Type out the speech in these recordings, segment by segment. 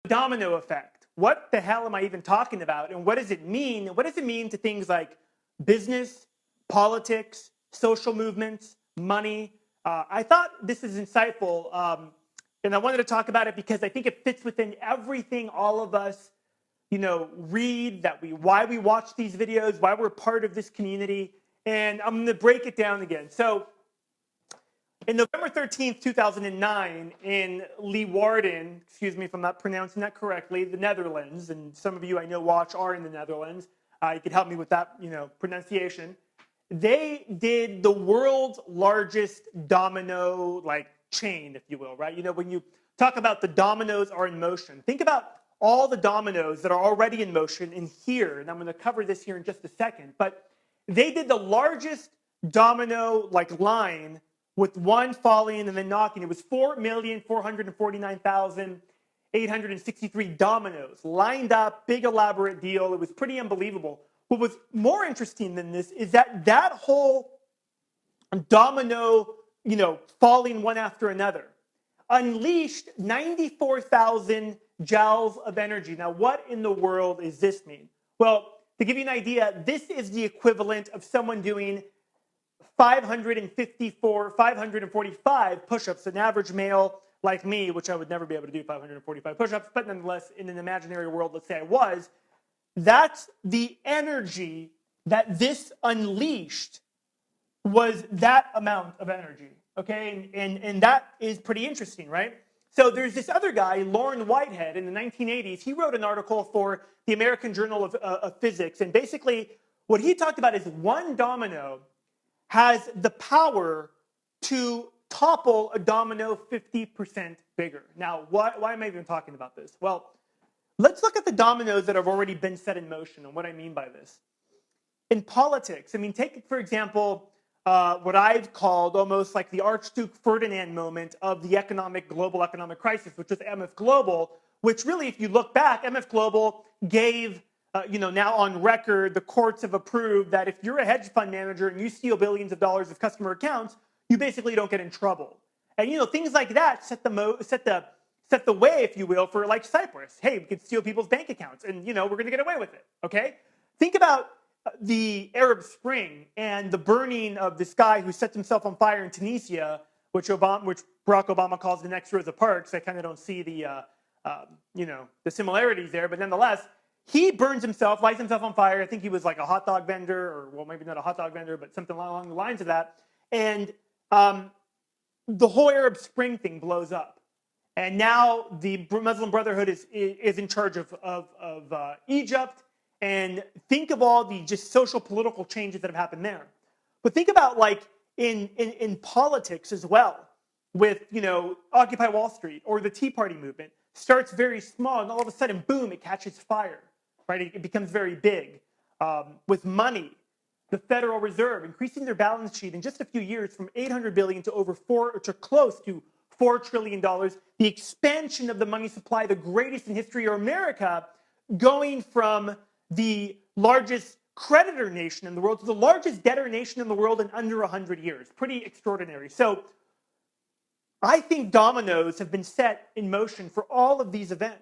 Domino effect. What the hell am I even talking about? And what does it mean? What does it mean to things like business, politics, social movements, money? I thought this is insightful, and I wanted to talk about it because I think it fits within everything all of us, read, why we watch these videos, why we're part of this community. And I'm going to break it down again. So in November 13th, 2009, in Leeuwarden, excuse me if I'm not pronouncing that correctly, the Netherlands, and some of you I know watch are in the Netherlands. You could help me with that, pronunciation. They did the world's largest domino, chain, if you will, right? When you talk about the dominoes are in motion, think about all the dominoes that are already in motion in here, and I'm going to cover this here in just a second, but they did the largest domino, line with one falling and then knocking. It was 4,449,863 dominoes lined up, big elaborate deal. It was pretty unbelievable. What was more interesting than this is that whole domino, falling one after another, unleashed 94,000 joules of energy. Now, what in the world does this mean? Well, to give you an idea, this is the equivalent of someone doing 545 push-ups. An average male like me, which I would never be able to do 545 push-ups, but nonetheless, in an imaginary world, let's say I was, that's the energy that this unleashed, was that amount of energy, okay? And that is pretty interesting, right? So there's this other guy, Loren Whitehead, in the 1980s. He wrote an article for the American Journal of Physics, and basically what he talked about is one domino has the power to topple a domino 50% bigger. Now, why am I even talking about this? Well, let's look at the dominoes that have already been set in motion and what I mean by this. In politics, take, for example, what I've called almost like the Archduke Ferdinand moment of the global economic crisis, which was MF Global, which really, if you look back, MF Global gave now on record, the courts have approved that if you're a hedge fund manager and you steal billions of dollars of customer accounts, you basically don't get in trouble. And things like that set the way, if you will, for Cyprus. Hey, we could steal people's bank accounts, and we're going to get away with it. Okay, think about the Arab Spring and the burning of this guy who sets himself on fire in Tunisia, which Barack Obama calls the next Rosa Parks. I kind of don't see the similarities there, but nonetheless. He burns himself, lights himself on fire. I think he was like a hot dog vendor, or maybe not a hot dog vendor, but something along the lines of that. And the whole Arab Spring thing blows up. And now the Muslim Brotherhood is in charge of Egypt. And think of all the just social political changes that have happened there. But think about in politics as well, with Occupy Wall Street or the Tea Party movement. Starts very small, and all of a sudden, boom, it catches fire. Right, it becomes very big. With money, the Federal Reserve increasing their balance sheet in just a few years from $800 billion to close to $4 trillion. The expansion of the money supply, the greatest in history of America, going from the largest creditor nation in the world to the largest debtor nation in the world in under 100 years. Pretty extraordinary. So I think dominoes have been set in motion for all of these events.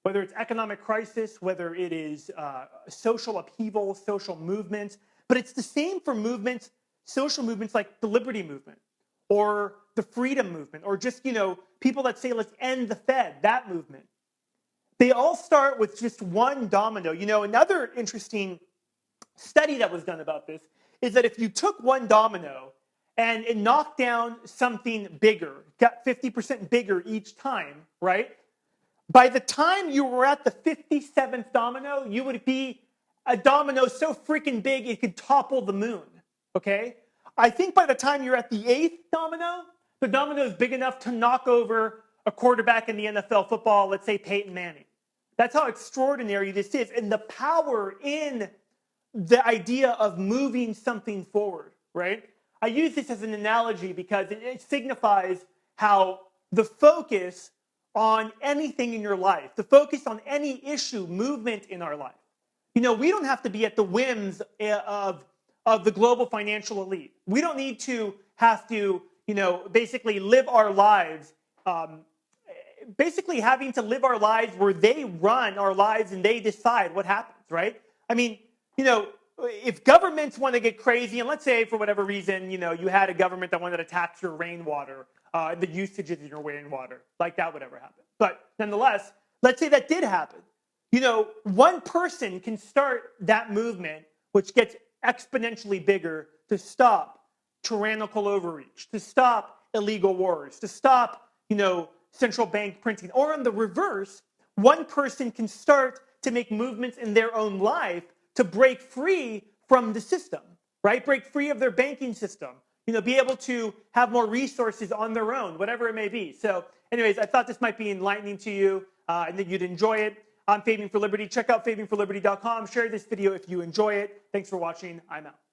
Whether it's economic crisis, whether it is social upheaval, social movements, but it's the same for movements, social movements like the Liberty Movement or the Freedom Movement, or just, people that say, let's end the Fed, that movement. They all start with just one domino. Another interesting study that was done about this is that if you took one domino and it knocked down something bigger, got 50% bigger each time, right? By the time you were at the 57th domino, you would be a domino so freaking big it could topple the moon, okay? I think by the time you're at the 8th domino, the domino is big enough to knock over a quarterback in the NFL football, let's say Peyton Manning. That's how extraordinary this is, and the power in the idea of moving something forward, right? I use this as an analogy because it signifies how the focus on anything in your life, the focus on any issue, movement in our life. We don't have to be at the whims of the global financial elite. We don't need to have to, basically live our lives basically having to live our lives where they run our lives and they decide what happens, right? I mean, if governments want to get crazy, and let's say for whatever reason, you had a government that wanted to tax your rainwater, the usages in your rainwater, like that would ever happen. But nonetheless, let's say that did happen. One person can start that movement, which gets exponentially bigger to stop tyrannical overreach, to stop illegal wars, to stop, central bank printing. Or on the reverse, one person can start to make movements in their own life to break free from the system, right? Break free of their banking system, be able to have more resources on their own, whatever it may be. So anyways, I thought this might be enlightening to you and that you'd enjoy it. I'm Fabian for Liberty. Check out FabianForLiberty.com. Share this video if you enjoy it. Thanks for watching. I'm out.